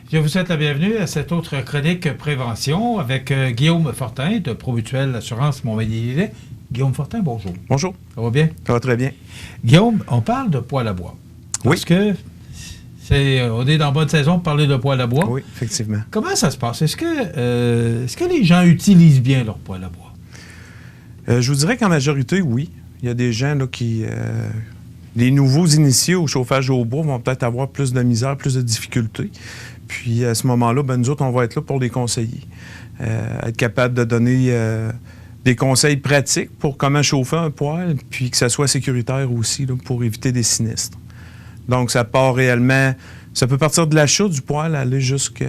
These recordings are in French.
Je vous souhaite la bienvenue à cette autre chronique prévention avec Guillaume Fortin de Promutuelle Assurance Montmagny-Lillet. Guillaume Fortin, bonjour. Bonjour. Ça va bien? Ça va très bien. Guillaume, on parle de poêle à bois. Parce que on est dans la bonne saison pour parler de poêle à bois. Oui, effectivement. Comment ça se passe? Est-ce que les gens utilisent bien leur poêle à bois? Je vous dirais qu'en majorité, oui. Il y a des gens là, qui... les nouveaux initiés au chauffage au bois vont peut-être avoir plus de misère, plus de difficultés. Puis à ce moment-là, nous autres, on va être là pour les conseiller. Être capable de donner des conseils pratiques pour comment chauffer un poêle, puis que ça soit sécuritaire aussi là, pour éviter des sinistres. Donc, ça part réellement... Ça peut partir de l'achat du poêle, aller jusqu'à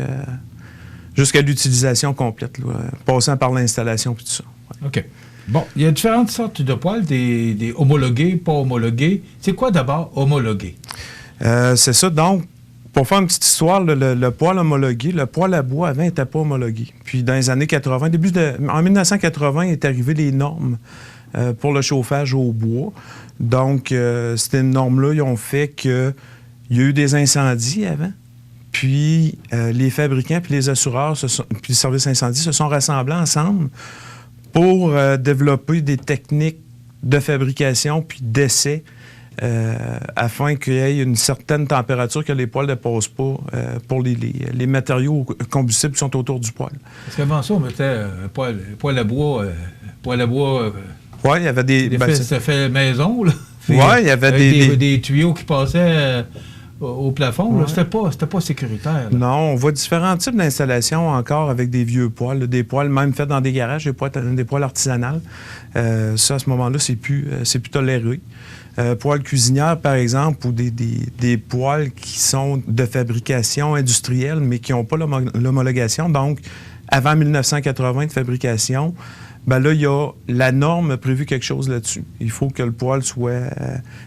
l'utilisation complète, là, passant par l'installation et tout ça. Ouais. OK. Bon, il y a différentes sortes de poêles, des homologués, pas homologués. C'est quoi d'abord homologué? C'est ça. Donc, pour faire une petite histoire, le poêle homologué, le poêle à bois avant n'était pas homologué. Puis dans les années 80, en 1980, est arrivé les normes pour le chauffage au bois. Donc, ces normes-là, ils ont fait qu'il y a eu des incendies avant. Puis, les fabricants puis les assureurs, puis les services incendies se sont rassemblés ensemble pour développer des techniques de fabrication puis d'essai afin qu'il y ait une certaine température que les poêles ne dépassent pas pour les matériaux combustibles qui sont autour du poêle. Parce qu'avant ça, on mettait un poêle à bois... oui, il y avait des... ça fait maison, là. Oui, il y avait des tuyaux qui passaient au plafond. Ouais. C'était pas sécuritaire. Là. Non, on voit différents types d'installations encore avec des vieux poêles. Là, des poêles même faits dans des garages, des poêles artisanales. Ça, à ce moment-là, c'est plus toléré. Poêles cuisinières, par exemple, ou des poêles qui sont de fabrication industrielle, mais qui n'ont pas l'homologation. Donc, avant 1980 de fabrication, là, il y a la norme a prévu quelque chose là-dessus. Il faut que le poêle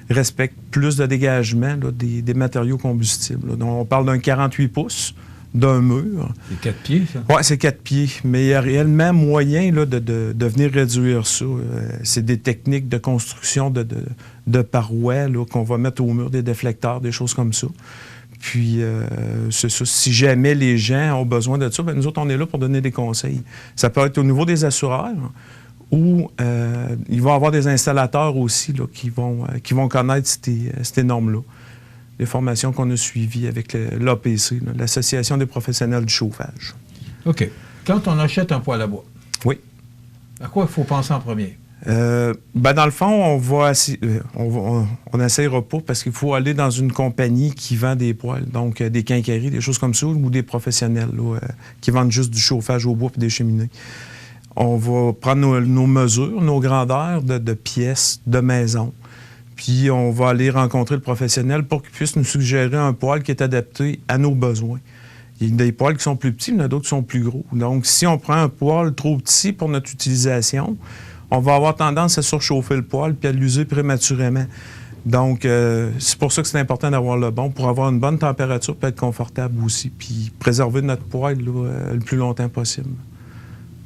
respecte plus de dégagement là, des matériaux combustibles. Là. Donc, on parle d'un 48 pouces, d'un mur. C'est 4 pieds, ça? Oui, c'est 4 pieds. Mais il y a réellement moyen là, de venir réduire ça. C'est des techniques de construction de parois là, qu'on va mettre au mur, des déflecteurs, des choses comme ça. Puis, c'est ça. Si jamais les gens ont besoin de ça, nous autres, on est là pour donner des conseils. Ça peut être au niveau des assureurs ou il va y avoir des installateurs aussi là, qui vont connaître ces normes-là. Les formations qu'on a suivies avec l'APC, l'Association des professionnels du chauffage. OK. Quand on achète un poêle à bois, oui. À quoi il faut penser en premier? Dans le fond, on n'essayera pas parce qu'il faut aller dans une compagnie qui vend des poêles, donc des quincailleries, des choses comme ça, ou des professionnels là, qui vendent juste du chauffage au bois et des cheminées. On va prendre nos mesures, nos grandeurs de pièces, de maisons, puis on va aller rencontrer le professionnel pour qu'il puisse nous suggérer un poêle qui est adapté à nos besoins. Il y a des poêles qui sont plus petits, il y en a d'autres qui sont plus gros. Donc, si on prend un poêle trop petit pour notre utilisation, on va avoir tendance à surchauffer le poêle puis à l'user prématurément. Donc, c'est pour ça que c'est important d'avoir le bon, pour avoir une bonne température, puis être confortable aussi, puis préserver notre poêle là, le plus longtemps possible.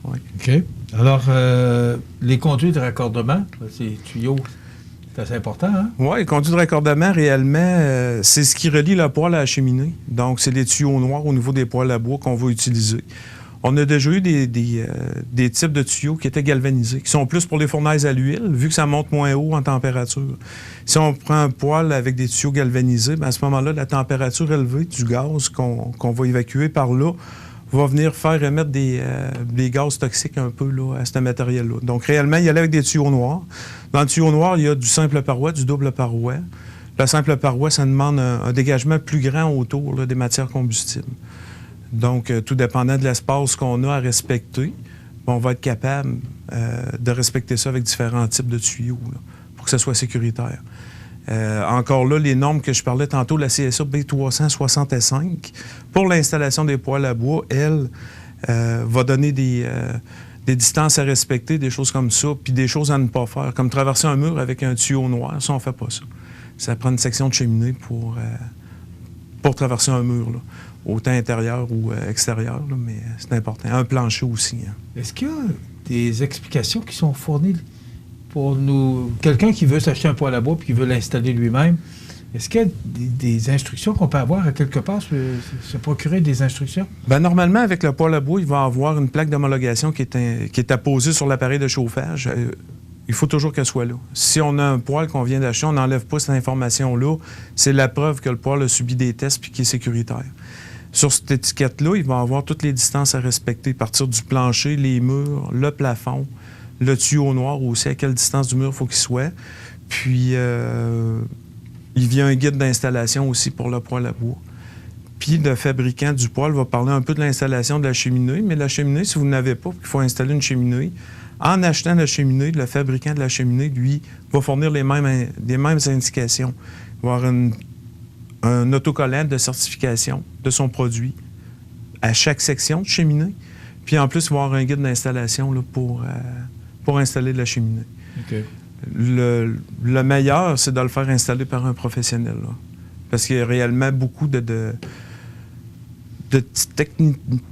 Ouais. OK. Alors, les conduits de raccordement, ces tuyaux, c'est assez important, hein? Oui, les conduits de raccordement, réellement, c'est ce qui relie le poêle à la cheminée. Donc, c'est les tuyaux noirs au niveau des poêles à bois qu'on va utiliser. On a déjà eu des types de tuyaux qui étaient galvanisés, qui sont plus pour les fournaises à l'huile, vu que ça monte moins haut en température. Si on prend un poêle avec des tuyaux galvanisés, à ce moment-là, la température élevée du gaz qu'on va évacuer par là va venir faire émettre des gaz toxiques un peu là, à ce matériel-là. Donc, réellement, il y allait avec des tuyaux noirs. Dans le tuyau noir, il y a du simple paroi, du double paroi. La simple paroi, ça demande un dégagement plus grand autour là, des matières combustibles. Donc, tout dépendant de l'espace qu'on a à respecter, on va être capable de respecter ça avec différents types de tuyaux là, pour que ce soit sécuritaire. Encore là, les normes que je parlais tantôt, la CSA B365, pour l'installation des poêles à bois, elle, va donner des distances à respecter, des choses comme ça, puis des choses à ne pas faire, comme traverser un mur avec un tuyau noir. Ça, on ne fait pas ça. Ça prend une section de cheminée pour traverser un mur, là. Autant intérieur ou extérieur, là, mais c'est important. Un plancher aussi. Hein. Est-ce qu'il y a des explications qui sont fournies pour nous... Quelqu'un qui veut s'acheter un poêle à bois et qui veut l'installer lui-même, Est-ce qu'il y a des instructions qu'on peut avoir à quelque part, se procurer des instructions? Bien, normalement, avec le poêle à bois, il va avoir une plaque d'homologation qui est apposée sur l'appareil de chauffage. Il faut toujours qu'elle soit là. Si on a un poêle qu'on vient d'acheter, on n'enlève pas cette information-là. C'est la preuve que le poêle a subi des tests et qu'il est sécuritaire. Sur cette étiquette-là, il va avoir toutes les distances à respecter, à partir du plancher, les murs, le plafond, le tuyau noir aussi, à quelle distance du mur il faut qu'il soit. Puis, il vient un guide d'installation aussi pour le poêle à bois. Puis, le fabricant du poêle va parler un peu de l'installation de la cheminée, mais la cheminée, si vous n'avez pas, il faut installer une cheminée. En achetant la cheminée, le fabricant de la cheminée, lui, va fournir les mêmes indications. Il va avoir un autocollant de certification de son produit à chaque section de cheminée. Puis, en plus, il va avoir un guide d'installation là, pour installer de la cheminée. Okay. Le meilleur, c'est de le faire installer par un professionnel. Là. Parce qu'il y a réellement beaucoup de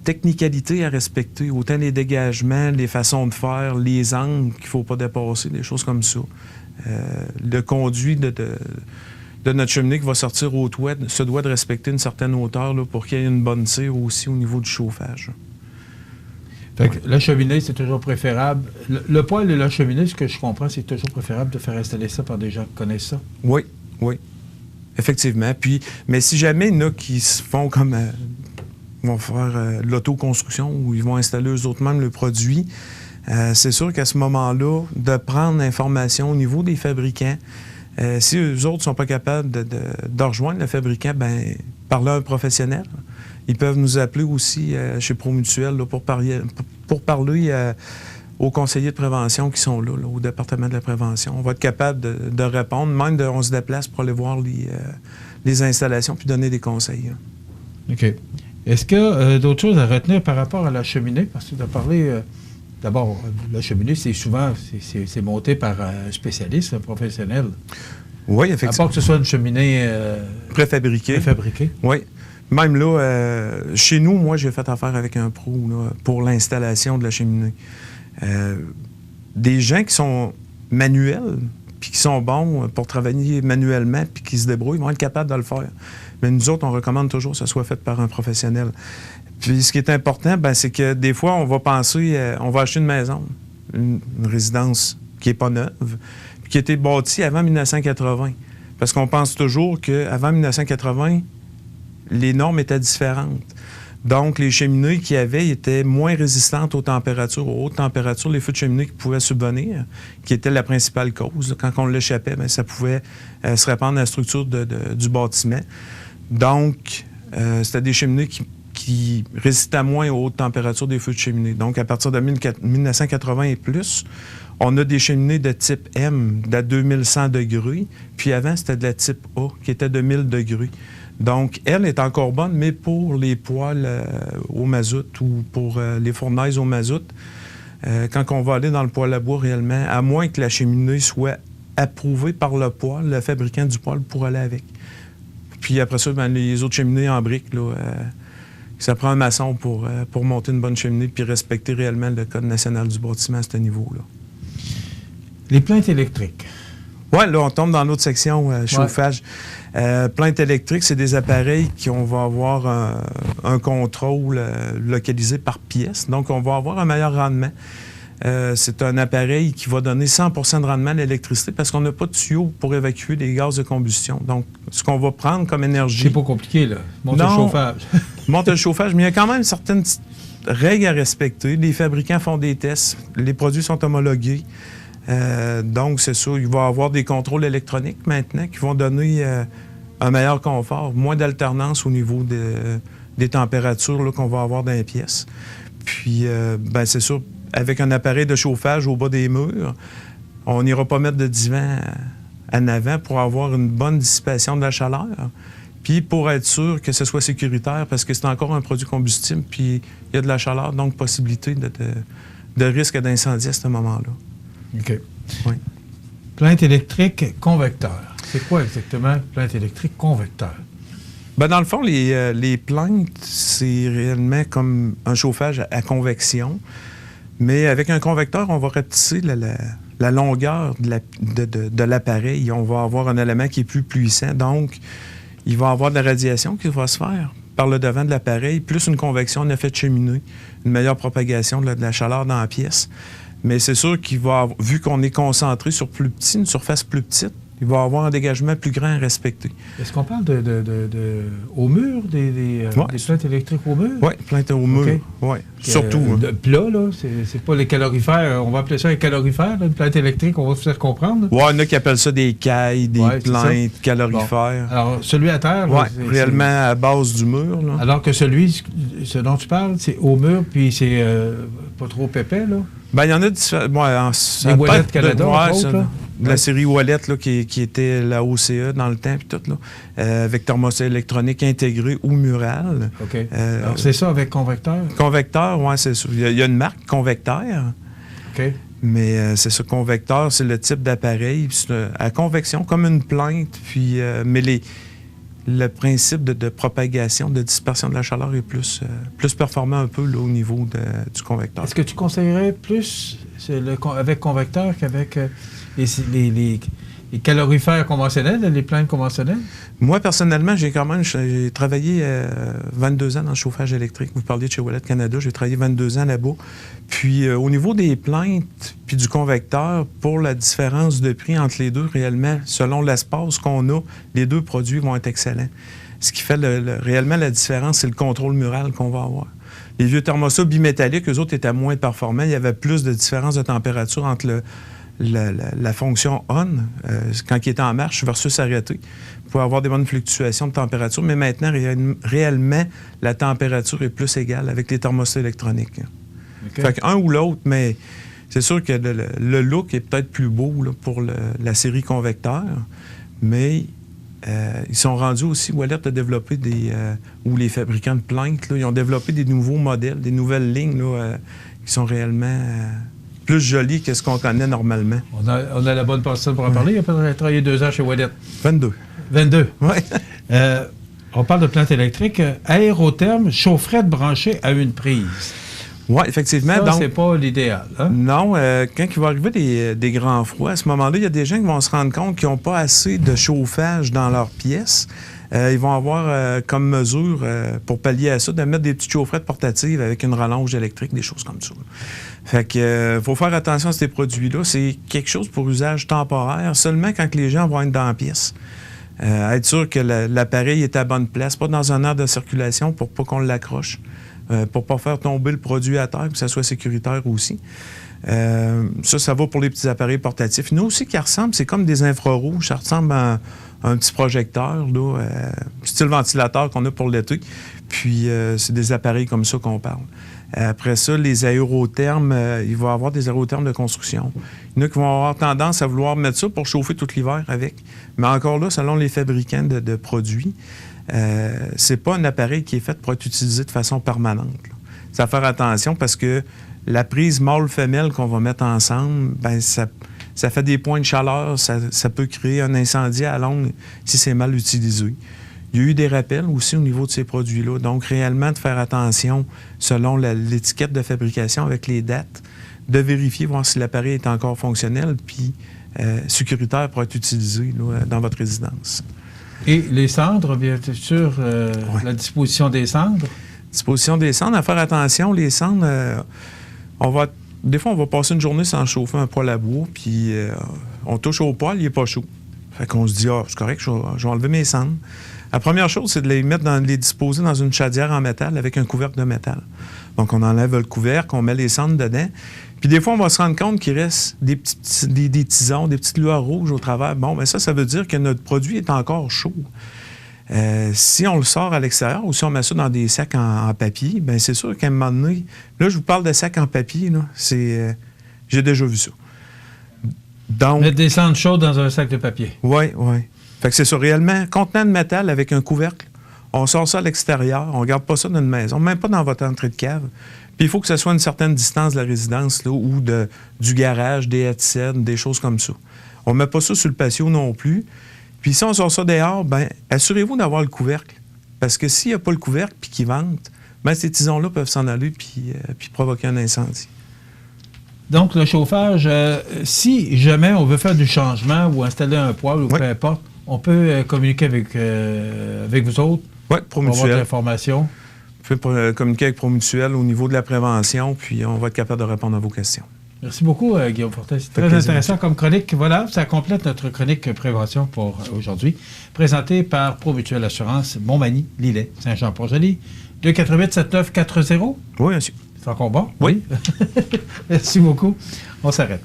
technicalités à respecter, autant les dégagements, les façons de faire, les angles qu'il ne faut pas dépasser, des choses comme ça. Le conduit de notre cheminée qui va sortir au toit se doit de respecter une certaine hauteur là, pour qu'il y ait une bonne tire aussi au niveau du chauffage. Fait que la cheminée, c'est toujours préférable. Le poêle et la cheminée, ce que je comprends, c'est toujours préférable de faire installer ça par des gens qui connaissent ça. Oui, oui. Effectivement. Puis, mais si jamais il y en a qui se font comme... vont faire l'autoconstruction où ils vont installer eux-mêmes le produit, c'est sûr qu'à ce moment-là, de prendre l'information au niveau des fabricants, si eux autres ne sont pas capables de rejoindre le fabricant, bien, parler à un professionnel. Ils peuvent nous appeler aussi chez Promutuel là, pour parler aux conseillers de prévention qui sont là, au département de la prévention. On va être capable de répondre, même on se déplace pour aller voir les installations puis donner des conseils. Hein. OK. Est-ce qu'il y a d'autres choses à retenir par rapport à la cheminée? Parce que tu as parlé... D'abord, la cheminée, c'est souvent c'est monté par un spécialiste, un professionnel. Oui, effectivement. À part que ce soit une cheminée... préfabriquée. Oui. Même là, chez nous, moi, j'ai fait affaire avec un pro là, pour l'installation de la cheminée. Des gens qui sont manuels, puis qui sont bons pour travailler manuellement, puis qui se débrouillent, vont être capables de le faire. Mais nous autres, on recommande toujours que ça soit fait par un professionnel. Puis ce qui est important, ben, c'est que des fois, on va penser, on va acheter une maison, une résidence qui n'est pas neuve, puis qui a été bâtie avant 1980. Parce qu'on pense toujours qu'avant 1980, les normes étaient différentes. Donc, les cheminées qu'il y avait étaient moins résistantes aux températures, aux hautes températures, les feux de cheminée qui pouvaient subvenir, qui était la principale cause. Quand on l'échappait, bien, ça pouvait se répandre dans la structure du bâtiment. Donc, c'était des cheminées qui résistaient moins aux hautes températures des feux de cheminée. Donc, à partir de 1980 et plus, on a des cheminées de type M, de 2100 degrés, puis avant, c'était de la type A, qui était de 1000 degrés. Donc, elle est encore bonne, mais pour les poêles au mazout ou pour les fournaises au mazout, quand on va aller dans le poêle à bois réellement, à moins que la cheminée soit approuvée par le poêle, le fabricant du poêle pourra aller avec. Puis après ça, bien, les autres cheminées en briques, là, ça prend un maçon pour monter une bonne cheminée puis respecter réellement le Code national du bâtiment à ce niveau-là. Les plaintes électriques. Oui, là, on tombe dans l'autre section, chauffage. Plaintes électriques, c'est des appareils qu'on va avoir un contrôle localisé par pièce. Donc, on va avoir un meilleur rendement. C'est un appareil qui va donner 100 de rendement à l'électricité parce qu'on n'a pas de tuyau pour évacuer les gaz de combustion. Donc, ce qu'on va prendre comme énergie... C'est pas compliqué, là. Monte le chauffage. Monte le chauffage, mais il y a quand même certaines règles à respecter. Les fabricants font des tests. Les produits sont homologués. Donc, c'est ça. Il va y avoir des contrôles électroniques maintenant qui vont donner un meilleur confort, moins d'alternance au niveau des températures là, qu'on va avoir dans les pièces. Puis, ben, c'est sûr, avec un appareil de chauffage au bas des murs, on n'ira pas mettre de divan en avant pour avoir une bonne dissipation de la chaleur. Puis, pour être sûr que ce soit sécuritaire, parce que c'est encore un produit combustible, puis il y a de la chaleur, donc possibilité de risque d'incendie à ce moment-là. OK. Oui. Plainte électrique convecteur. C'est quoi exactement, plainte électrique convecteur? Bien, dans le fond, les plaintes, c'est réellement comme un chauffage à convection. Mais avec un convecteur, on va rapetisser la longueur de l'appareil, on va avoir un élément qui est plus puissant. Donc, il va y avoir de la radiation qui va se faire par le devant de l'appareil, plus une convection, un effet de cheminée, une meilleure propagation de la chaleur dans la pièce. Mais c'est sûr qu'il va avoir, vu qu'on est concentré sur plus petit, une surface plus petite, il va avoir un dégagement plus grand à respecter. Est-ce qu'on parle au mur, des plaintes électriques au mur? Oui, plaintes au mur, okay. Oui, surtout. De plat, là, c'est pas les calorifères, on va appeler ça les calorifères, là, une plainte électrique, on va se faire comprendre. Oui, il y en a qui appellent ça des cailles, des plaintes calorifères. Bon. Alors, celui à terre... Oui, réellement à base du mur. Là. Alors que ce dont tu parles, c'est au mur, puis c'est pas trop épais, là? Bien, il y en a différents. Les Wallet Canada, entre autres, la série Wallet là, qui était la OCE dans le temps, puis tout, là, avec thermostat électronique intégré ou mural. OK. Alors, c'est ça avec convecteur? Convecteur, oui, c'est ça. Il y a une marque, Convecteur. OK. Mais c'est ça, convecteur, c'est le type d'appareil à convection, comme une plainte, puis mais le principe de propagation, de dispersion de la chaleur est plus performant un peu là, au niveau du convecteur. Est-ce que tu conseillerais plus avec convecteur qu'avec les calorifères conventionnels, les plaintes conventionnelles? Moi, personnellement, j'ai travaillé 22 ans dans le chauffage électrique. Vous parliez de chez Wallet Canada, j'ai travaillé 22 ans là-bas. Puis au niveau des plaintes puis du convecteur, pour la différence de prix entre les deux, réellement, selon l'espace qu'on a, les deux produits vont être excellents. Ce qui fait réellement la différence, c'est le contrôle mural qu'on va avoir. Les vieux thermostats bimétalliques, eux autres, étaient moins performants. Il y avait plus de différence de température entre la fonction on, quand il était en marche, versus arrêté, pour avoir des bonnes fluctuations de température. Mais maintenant, réellement, la température est plus égale avec les thermostats électroniques. Okay. Fait qu'un ou l'autre, mais c'est sûr que le look est peut-être plus beau là, pour la série convecteur, mais ils sont rendus aussi, Wallet a développé ou les fabricants de plaintes, là, ils ont développé des nouveaux modèles, des nouvelles lignes là, qui sont réellement... plus joli que ce qu'on connaît normalement. On a la bonne personne pour en parler. Il a peut-être travaillé 2 ans chez Wallet. 22. 22. Oui. On parle de plante électrique. Aérotherme, chaufferette branchée à une prise. Oui, effectivement. Ça, c'est pas l'idéal. Hein? Non. Quand il va arriver des grands froids, à ce moment-là, il y a des gens qui vont se rendre compte qu'ils n'ont pas assez de chauffage dans leur pièce. Ils vont avoir comme mesure, pour pallier à ça, de mettre des petites chaufferettes portatives avec une rallonge électrique, des choses comme ça. Fait que faut faire attention à ces produits-là. C'est quelque chose pour usage temporaire, seulement quand les gens vont être dans la pièce. Être sûr que l'appareil est à bonne place, pas dans un aire de circulation pour pas qu'on l'accroche, pour pas faire tomber le produit à terre, que ça soit sécuritaire aussi. Ça va pour les petits appareils portatifs. Nous aussi, qui ressemblent, c'est comme des infrarouges. Ça ressemble à un petit projecteur, là, style ventilateur qu'on a pour l'été. Puis, c'est des appareils comme ça qu'on parle. Après ça, les aérothermes, il va y avoir des aérothermes de construction. Il y en a qui vont avoir tendance à vouloir mettre ça pour chauffer tout l'hiver avec. Mais encore là, selon les fabricants de produits, c'est pas un appareil qui est fait pour être utilisé de façon permanente. Ça va faire attention parce que la prise mâle-femelle qu'on va mettre ensemble, ben ça fait des points de chaleur, ça peut créer un incendie à longue si c'est mal utilisé. Il y a eu des rappels aussi au niveau de ces produits-là. Donc, réellement, de faire attention selon l'étiquette de fabrication avec les dates, de vérifier, voir si l'appareil est encore fonctionnel puis sécuritaire pour être utilisé là, dans votre résidence. Et les cendres, bien sûr, la disposition des cendres? Disposition des cendres, à faire attention. Les cendres, des fois, on va passer une journée sans chauffer un poêle à bois, puis on touche au poêle, il n'est pas chaud. Fait qu'on se dit, c'est correct, je vais enlever mes cendres. La première chose, c'est de les disposer dans une chaudière en métal avec un couvercle de métal. Donc, on enlève le couvercle, on met les cendres dedans. Puis des fois, on va se rendre compte qu'il reste des tisons, des petites lueurs rouges au travers. Bon, bien ça veut dire que notre produit est encore chaud. Si on le sort à l'extérieur ou si on met ça dans des sacs en papier, bien c'est sûr qu'à un moment donné, là, je vous parle de sacs en papier, là, j'ai déjà vu ça. Donc, mettre des cendres chaudes dans un sac de papier. Oui, oui. Fait que c'est ça, réellement, contenant de métal avec un couvercle, on sort ça à l'extérieur, on ne garde pas ça dans une maison, même pas dans votre entrée de cave. Puis il faut que ce soit une certaine distance de la résidence là, ou du garage, des headsets, des choses comme ça. On ne met pas ça sur le patio non plus. Puis si on sort ça dehors, bien, assurez-vous d'avoir le couvercle. Parce que s'il n'y a pas le couvercle puis qu'il vente, bien, ces tisons-là peuvent s'en aller puis provoquer un incendie. Donc, le chauffage, si jamais on veut faire du changement ou installer un poêle ou peu importe, on peut communiquer avec vous autres pour avoir de l'information. Vous pouvez communiquer avec ProMutuel au niveau de la prévention, puis on va être capable de répondre à vos questions. Merci beaucoup, Guillaume Fortin. C'est très intéressant comme chronique. Voilà, ça complète notre chronique prévention pour aujourd'hui, présentée par ProMutuel Assurance, Montmagny, Lillet, Saint-Jean-Port-Joli, 248-7940. Oui, monsieur. C'est encore bon? Oui. Merci beaucoup. On s'arrête.